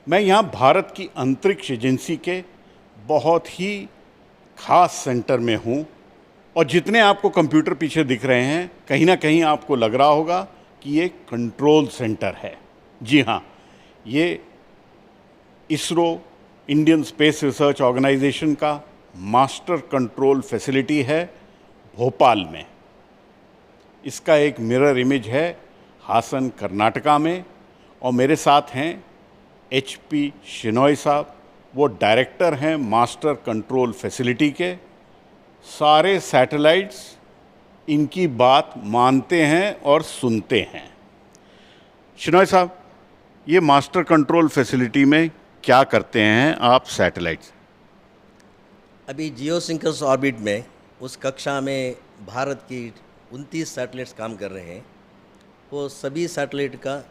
मैं यहाँ भारत की अंतरिक्ष एजेंसी के बहुत ही खास सेंटर में हूँ और जितने आपको कंप्यूटर पीछे दिख रहे हैं, कहीं ना कहीं आपको लग रहा होगा कि ये कंट्रोल सेंटर है। जी हाँ, ये ISRO, Indian Space Research Organisation का मास्टर कंट्रोल फैसिलिटी है भोपाल में। इसका एक मिरर इमेज है हासन, कर्नाटका में। और मेरे साथ हैं HP शेनॉय साहब, वो डायरेक्टर हैं मास्टर कंट्रोल फैसिलिटी के। सारे सैटेलाइट्स इनकी बात मानते हैं और सुनते हैं। शेनॉय साहब, ये मास्टर कंट्रोल फैसिलिटी में क्या करते हैं आप सैटेलाइट्स? अभी जियोसिंक्रोनस ऑर्बिट में उस कक्षा में भारत की 29 सैटेलाइट्स काम कर रहे हैं। वो सभी सैटेलाइट का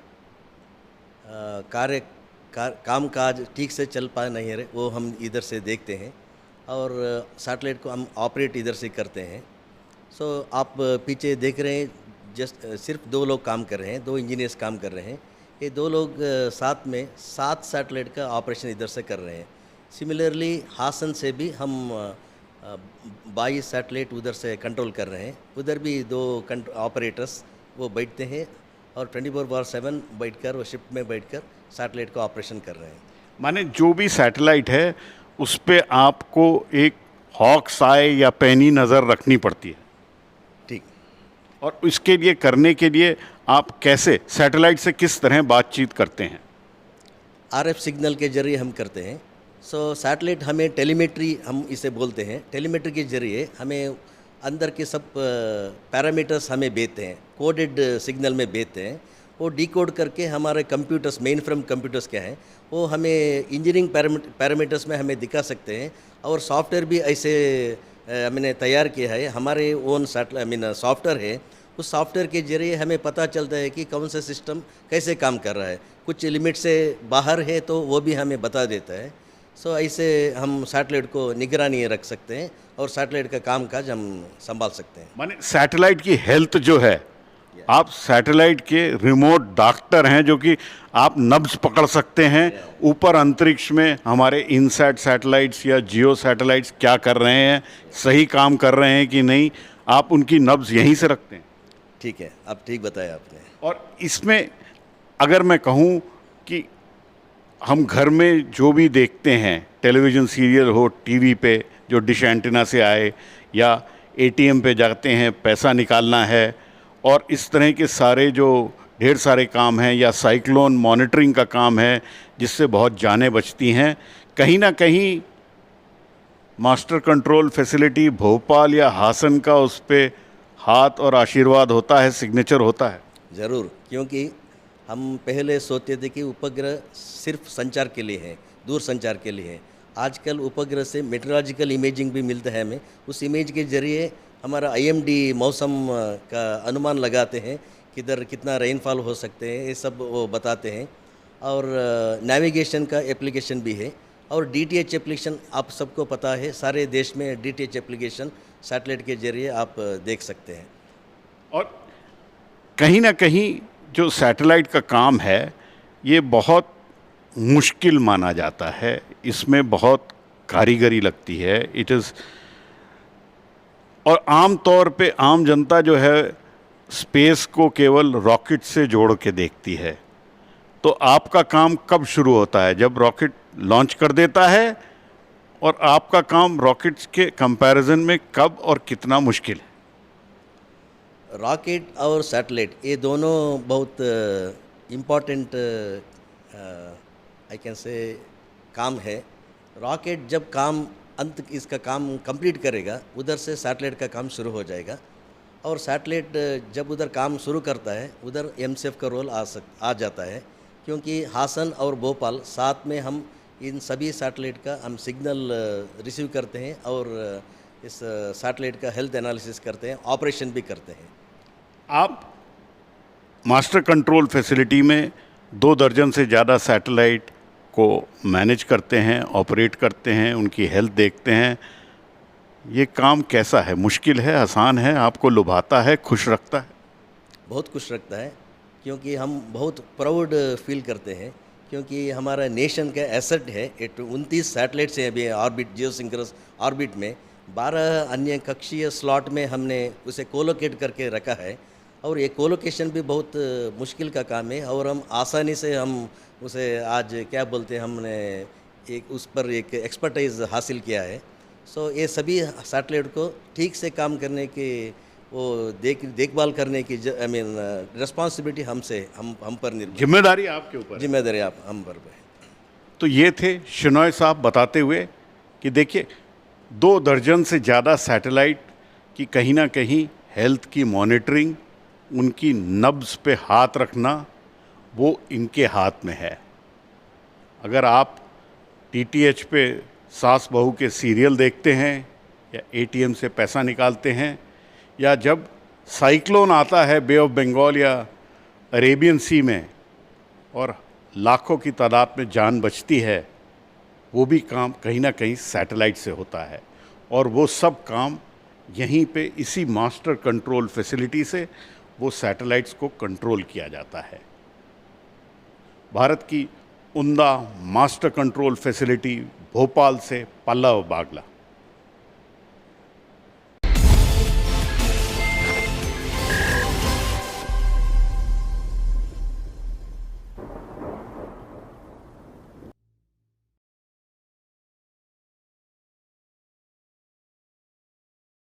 कामकाज ठीक से चल पा नहीं रहे, वो हम इधर से देखते हैं और सैटेलाइट को हम ऑपरेट इधर से करते हैं। सो आप पीछे देख रहे हैं, जस्ट सिर्फ 2 लोग काम कर रहे हैं, 2 इंजीनियर्स काम कर रहे हैं। ये 2 लोग साथ में 7 सैटेलाइट का ऑपरेशन इधर से कर रहे हैं। सिमिलरली हासन से भी हम 22 सैटेलाइट उधर से कंट्रोल कर रहे हैं। उधर भी 2 ऑपरेटर्स वो बैठते हैं और 24/7 बैठकर वो शिप में बैठकर सैटेलाइट का ऑपरेशन कर रहे हैं। माने जो भी सैटेलाइट है उस पे आपको एक हॉक्स आई या पैनी नज़र रखनी पड़ती है। ठीक। और इसके लिए करने के लिए आप कैसे सैटेलाइट से किस तरह बातचीत करते हैं? RF सिग्नल के जरिए हम करते हैं। सो सैटेलाइट हमें टेलीमेट्री हम इसे बोलते हैं। टेलीमेट्री के जरिए हमें अंदर के सब पैरामीटर्स हमें भेजते हैं, कोडेड सिग्नल में भेजते हैं। वो डिकोड करके हमारे कंप्यूटर्स, मेन फ्रेम कंप्यूटर्स क्या हैं, वो हमें इंजीनियरिंग पैरामीटर्स में हमें दिखा सकते हैं। और सॉफ्टवेयर भी ऐसे मैंने तैयार किया है, हमारे ओन सॉफ्टवेयर है। उस सॉफ्टवेयर के जरिए हमें पता चलता है कि कौन सा सिस्टम कैसे काम कर रहा है। कुछ लिमिट से बाहर है तो वो भी हमें बता देता है। सो ऐसे हम सैटेलाइट को निगरानी रख सकते हैं और सैटेलाइट का कामकाज हम संभाल सकते हैं। माने सैटेलाइट की हेल्थ जो है, आप सैटेलाइट के रिमोट डॉक्टर हैं, जो कि आप नब्ज पकड़ सकते हैं ऊपर अंतरिक्ष में हमारे इनसैट सैटेलाइट्स या जियो सैटेलाइट्स क्या कर रहे हैं, सही काम कर रहे हैं कि नहीं, आप उनकी नब्ज यहीं से रखते हैं। ठीक है, अब ठीक बताया आपने। और इसमें अगर मैं कहूँ कि हम घर में जो भी देखते हैं, टेलीविज़न सीरियल हो, टीवी पे जो डिश एंटीना से आए, या ATM पे जाते हैं पैसा निकालना है, और इस तरह के सारे जो ढेर सारे काम हैं, या साइक्लोन मॉनिटरिंग का काम है जिससे बहुत जानें बचती हैं, कहीं ना कहीं मास्टर कंट्रोल फैसिलिटी भोपाल या हासन का उस पर हाथ और आशीर्वाद होता है, सिग्नेचर होता है। ज़रूर, क्योंकि हम पहले सोचते थे कि उपग्रह सिर्फ संचार के लिए है, दूर संचार के लिए है। आजकल उपग्रह से मेट्रोलॉजिकल इमेजिंग भी मिलता है हमें। उस इमेज के ज़रिए हमारा IMD मौसम का अनुमान लगाते हैं, किधर कितना रेनफॉल हो सकते हैं, ये सब वो बताते हैं। और नेविगेशन का एप्लीकेशन भी है। और DTH एप्लीकेशन आप सबको पता है, सारे देश में DTH एप्लीकेशन सैटेलाइट के ज़रिए आप देख सकते हैं। और कहीं ना कहीं जो सैटेलाइट का काम है ये बहुत मुश्किल माना जाता है, इसमें बहुत कारीगरी लगती है। इट इज़, और आम तौर पे आम जनता जो है स्पेस को केवल रॉकेट से जोड़ के देखती है। तो आपका काम कब शुरू होता है? जब रॉकेट लॉन्च कर देता है? और आपका काम रॉकेट्स के कंपैरिजन में कब और कितना मुश्किल है? रॉकेट और सैटेलाइट ये दोनों बहुत इम्पॉर्टेंट आई कैन से काम है। रॉकेट जब काम इसका काम कंप्लीट करेगा, उधर से सैटेलाइट का काम शुरू हो जाएगा। और सैटेलाइट जब उधर काम शुरू करता है, उधर MCF का रोल आ जाता है, क्योंकि हासन और भोपाल साथ में हम इन सभी सैटेलाइट का हम सिग्नल रिसीव करते हैं और इस सैटेलाइट का हेल्थ एनालिसिस करते हैं, ऑपरेशन भी करते हैं। आप मास्टर कंट्रोल फैसिलिटी में 2 दर्जन से ज़्यादा सैटेलाइट को मैनेज करते हैं, ऑपरेट करते हैं, उनकी हेल्थ देखते हैं। ये काम कैसा है? मुश्किल है, आसान है, आपको लुभाता है, खुश रखता है? बहुत खुश रखता है, क्योंकि हम बहुत प्राउड फील करते हैं क्योंकि हमारा नेशन का एसेट है। 29 सैटेलाइट्स हैं अभी ऑर्बिट, जियोसिंक्रोनस ऑर्बिट में। 12 अन्य कक्षीय स्लॉट में हमने उसे कोलोकेट करके रखा है, और ये कोलोकेशन भी बहुत मुश्किल का काम है, और हम आसानी से हम उसे आज क्या बोलते हैं, हमने एक उस पर एक एक्सपर्टाइज हासिल किया है। सो ये सभी सैटेलाइट को ठीक से काम करने की, वो देखभाल करने की आई मीन रिस्पॉन्सिबिलिटी हम पर निर्भर, जिम्मेदारी आपके ऊपर है। जिम्मेदारी आप हम पर है। तो ये थे शिनॉय साहब बताते हुए कि देखिए 2 दर्जन से ज़्यादा सैटेलाइट की कहीं ना कहीं हेल्थ की मॉनिटरिंग, उनकी नब्ज़ पे हाथ रखना, वो इनके हाथ में है। अगर आप टीटीएच पे सास बहू के सीरियल देखते हैं, या एटीएम से पैसा निकालते हैं, या जब साइक्लोन आता है बे ऑफ बंगाल या अरेबियन सी में और लाखों की तादाद में जान बचती है, वो भी काम कहीं ना कहीं सैटेलाइट से होता है। और वो सब काम यहीं पे इसी मास्टर कंट्रोल फैसिलिटी से वो सैटेलाइट्स को कंट्रोल किया जाता है। भारत की उम्दा मास्टर कंट्रोल फैसिलिटी भोपाल से पल्लव बागला।